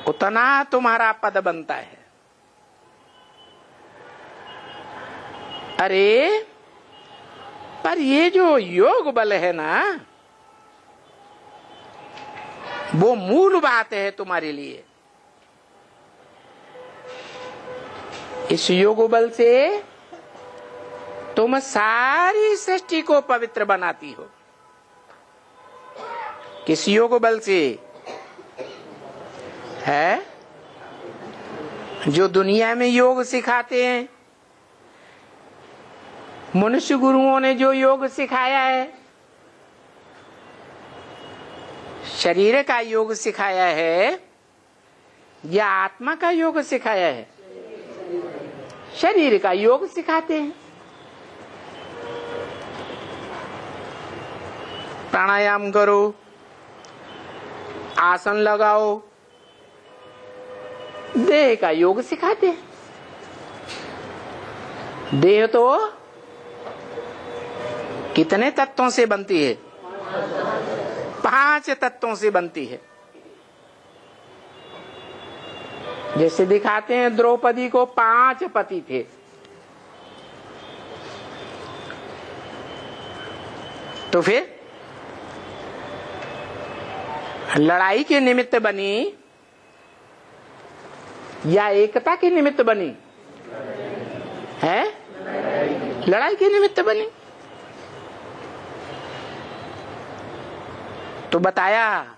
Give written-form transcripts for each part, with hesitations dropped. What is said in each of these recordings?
उतना तुम्हारा पद बनता है। अरे पर ये जो योग बल है ना, वो मूल बात है तुम्हारे लिए। इस योग बल से तुम सारी सृष्टि को पवित्र बनाती हो। किस योग बल से? है जो दुनिया में योग सिखाते हैं, मनुष्य गुरुओं ने जो योग सिखाया है, शरीर का योग सिखाया है या आत्मा का योग सिखाया है? शरीर का योग सिखाते हैं। प्राणायाम करो, आसन लगाओ, देह का योग सिखाते हैं। देह तो कितने तत्वों से बनती है? 5 तत्वों से बनती है। जैसे दिखाते हैं द्रौपदी को 5 पति थे। तो फिर लड़ाई के निमित्त बनी या एकता के निमित्त बनी? है लड़ाई के निमित्त बनी। तो बताया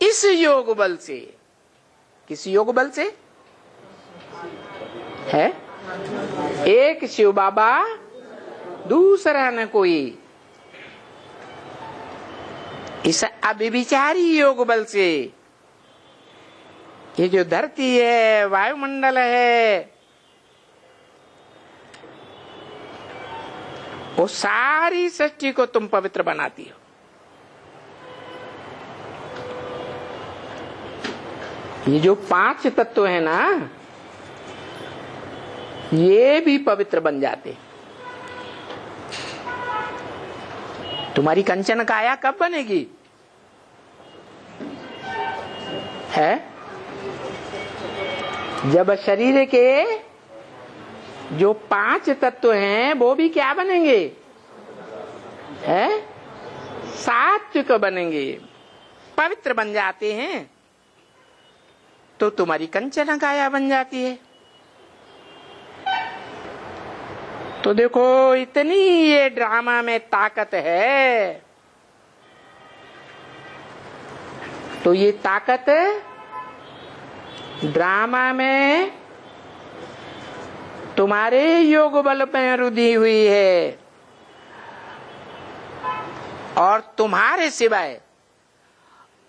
इस योग बल से। किस योग बल से? है एक शिव बाबा, दूसरा न कोई। इस अभिविचारी योग बल से ये जो धरती है, वायुमंडल है, वो सारी सृष्टि को तुम पवित्र बनाती हो। ये जो 5 तत्व है ना, ये भी पवित्र बन जाते। तुम्हारी कंचन काया कब बनेगी? है जब शरीर के जो 5 तत्व हैं वो भी क्या बनेंगे? है सात्विक बनेंगे, पवित्र बन जाते हैं, तो तुम्हारी कंचन काया बन जाती है। तो देखो इतनी ये ड्रामा में ताकत है। तो ये ताकत ड्रामा में तुम्हारे योग बल में रुधी हुई है, और तुम्हारे सिवाय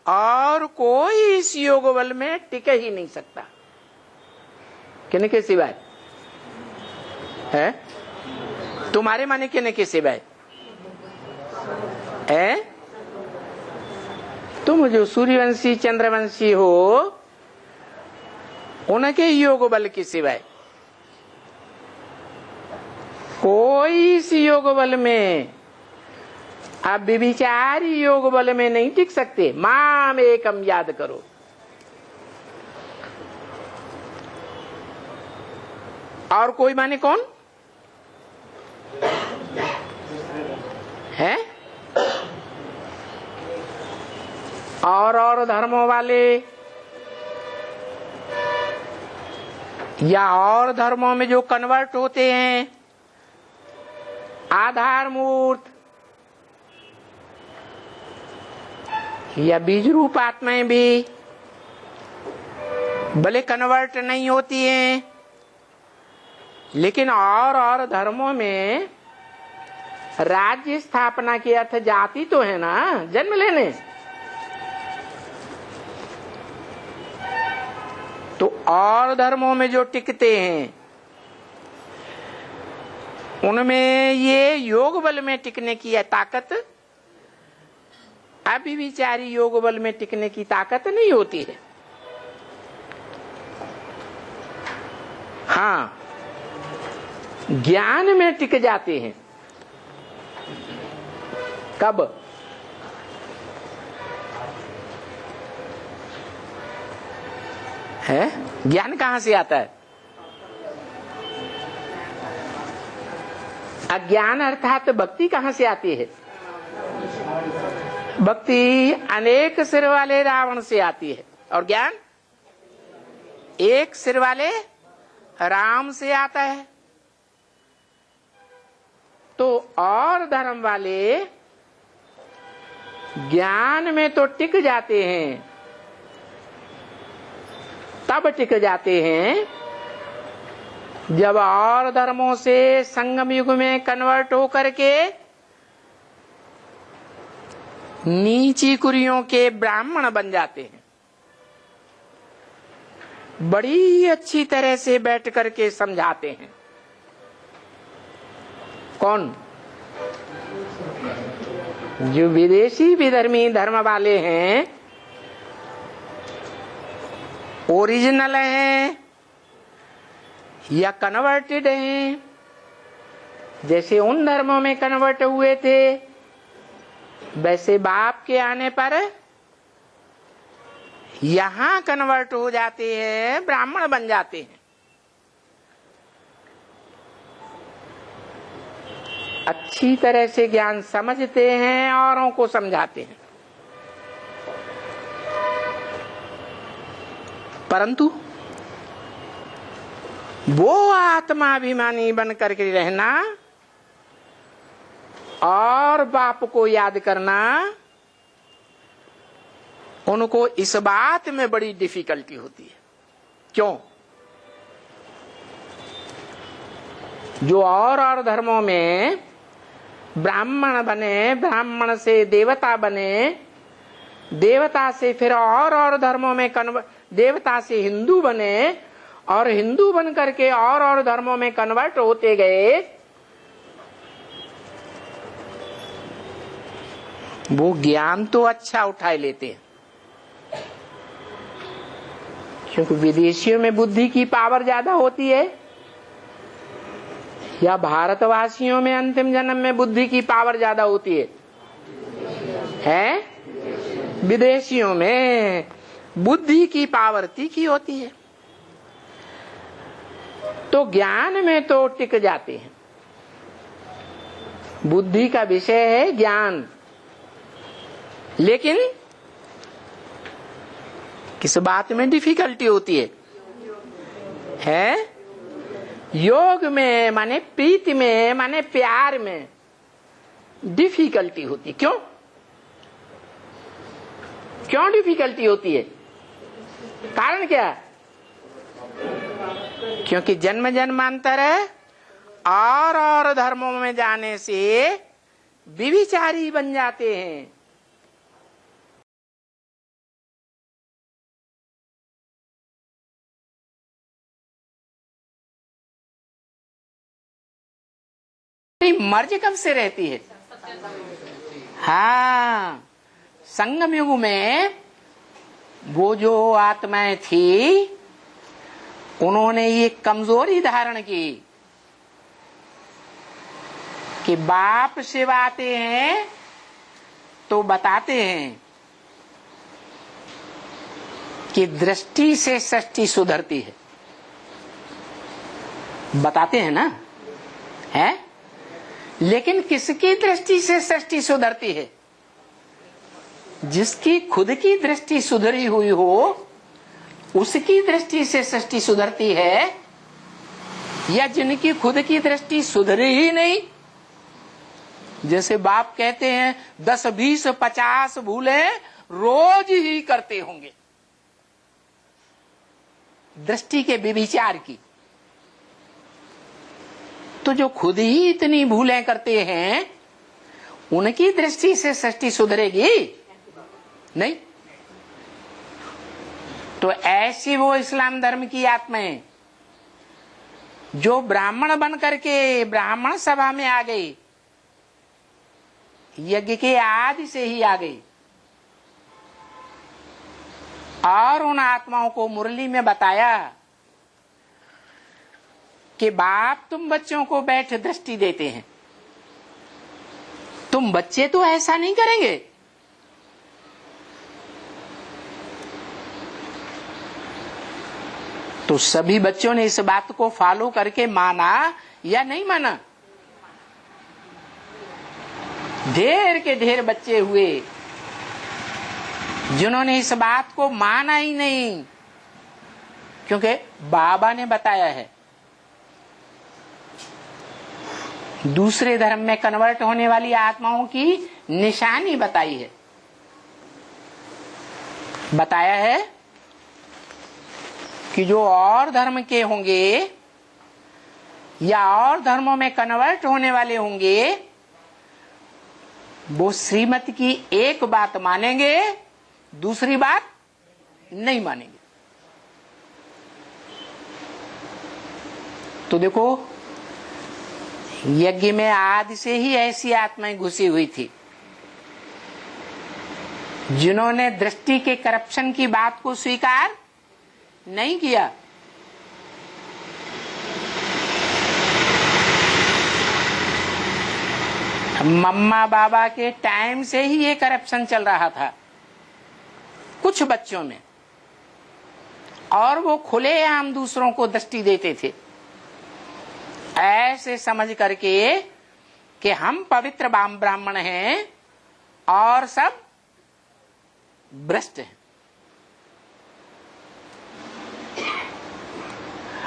और कोई इस योग बल में टिक ही नहीं सकता। किनके सिवाय? है तुम्हारे माने किनके सिवाय? है तुम जो सूर्यवंशी चंद्रवंशी हो, उनके योग बल के सिवाय कोई इस योग बल में, अब विचारी योग बल में नहीं टिक सकते। माम एकम याद करो। और कोई माने कौन है? और धर्मों वाले या और धर्मों में जो कन्वर्ट होते हैं, आधार मूर्त या बीज रूप आत्माएं भी भले कन्वर्ट नहीं होती हैं, लेकिन और धर्मों में राज्य स्थापना के अर्थ जाति तो है ना, जन्म लेने। तो और धर्मों में जो टिकते हैं, उनमें ये योग बल में टिकने की ताकत, अभिविचारी योग बल में टिकने की ताकत नहीं होती है। हाँ, ज्ञान में टिक जाते हैं। कब? है? ज्ञान कहां से आता है? अज्ञान अर्थात भक्ति कहां से आती है? भक्ति अनेक सिर वाले रावण से आती है, और ज्ञान एक सिर वाले राम से आता है। तो और धर्म वाले ज्ञान में तो टिक जाते हैं, तब टिक जाते हैं जब और धर्मों से संगम युग में कन्वर्ट होकर के नीची कुरियों के ब्राह्मण बन जाते हैं। बड़ी अच्छी तरह से बैठ करके समझाते हैं। कौन? जो विदेशी विधर्मी धर्म वाले हैं, ओरिजिनल हैं या कन्वर्टेड हैं, जैसे उन धर्मों में कन्वर्ट हुए थे, वैसे बाप के आने पर यहां कन्वर्ट हो जाते हैं, ब्राह्मण बन जाते हैं। अच्छी तरह से ज्ञान समझते हैं, औरों को समझाते हैं। परंतु वो आत्माभिमानी बन करके रहना और बाप को याद करना, उनको इस बात में बड़ी डिफिकल्टी होती है। क्यों? जो और धर्मों में ब्राह्मण बने, ब्राह्मण से देवता बने, देवता से फिर और धर्मों में देवता से हिंदू बने, और हिंदू बन करके और धर्मों में कन्वर्ट होते गए, वो ज्ञान तो अच्छा उठा लेते हैं, क्योंकि विदेशियों में बुद्धि की पावर ज्यादा होती है, या भारतवासियों में अंतिम जन्म में बुद्धि की पावर ज्यादा होती है? विदेशियों में बुद्धि की पावर तीखी होती है। तो ज्ञान में तो टिक जाते हैं। बुद्धि का विषय है ज्ञान, लेकिन किस बात में डिफिकल्टी होती है? योग में, माने प्रीति में, माने प्यार में डिफिकल्टी होती। क्यों? क्यों डिफिकल्टी होती है? कारण क्या? क्योंकि जन्म जन्मांतर और धर्मों में जाने से विविचारी बन जाते हैं। मर्ज कब से रहती है? हाँ, संगम युग में वो जो आत्माएं थी, उन्होंने ये कमजोरी धारण की कि बाप शिव आते हैं तो बताते हैं कि दृष्टि से सृष्टि सुधरती है। बताते हैं ना, है? लेकिन किसकी दृष्टि से सृष्टि सुधरती है? जिसकी खुद की दृष्टि सुधरी हुई हो, उसकी दृष्टि से सृष्टि सुधरती है, या जिनकी खुद की दृष्टि सुधरी ही नहीं? जैसे बाप कहते हैं 10, 20, 50 भूलें रोज ही करते होंगे, दृष्टि के विविचार की। तो जो खुद ही इतनी भूलें करते हैं, उनकी दृष्टि से सृष्टि सुधरेगी नहीं। तो ऐसी वो इस्लाम धर्म की आत्माएं जो ब्राह्मण बन करके ब्राह्मण सभा में आ गई, यज्ञ के आदि से ही आ गई, और उन आत्माओं को मुरली में बताया कि बाप तुम बच्चों को बैठ दृष्टि देते हैं, तुम बच्चे तो ऐसा नहीं करेंगे। तो सभी बच्चों ने इस बात को फॉलो करके माना या नहीं माना? ढेर के ढेर बच्चे हुए जिन्होंने इस बात को माना ही नहीं, क्योंकि बाबा ने बताया है। दूसरे धर्म में कन्वर्ट होने वाली आत्माओं की निशानी बताई है, बताया है कि जो और धर्म के होंगे या और धर्मों में कन्वर्ट होने वाले होंगे, वो श्रीमत की एक बात मानेंगे, दूसरी बात नहीं मानेंगे। तो देखो, यज्ञ में आदि से ही ऐसी आत्माएं घुसी हुई थी जिन्होंने दृष्टि के करप्शन की बात को स्वीकार नहीं किया। मम्मा बाबा के टाइम से ही ये करप्शन चल रहा था कुछ बच्चों में, और वो खुलेआम दूसरों को दृष्टि देते थे ऐसे समझ करके कि हम पवित्र ब्राह्मण हैं और सब भ्रष्ट हैं।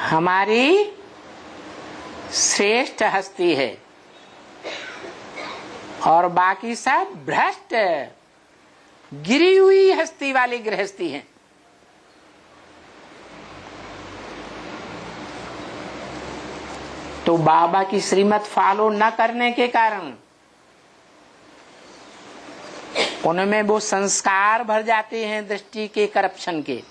हमारी श्रेष्ठ हस्ती है और बाकी सब भ्रष्ट, गिरी हुई हस्ती वाली गृहस्थी है। तो बाबा की श्रीमत फॉलो न करने के कारण उनमें वो संस्कार भर जाते हैं दृष्टि के करप्शन के।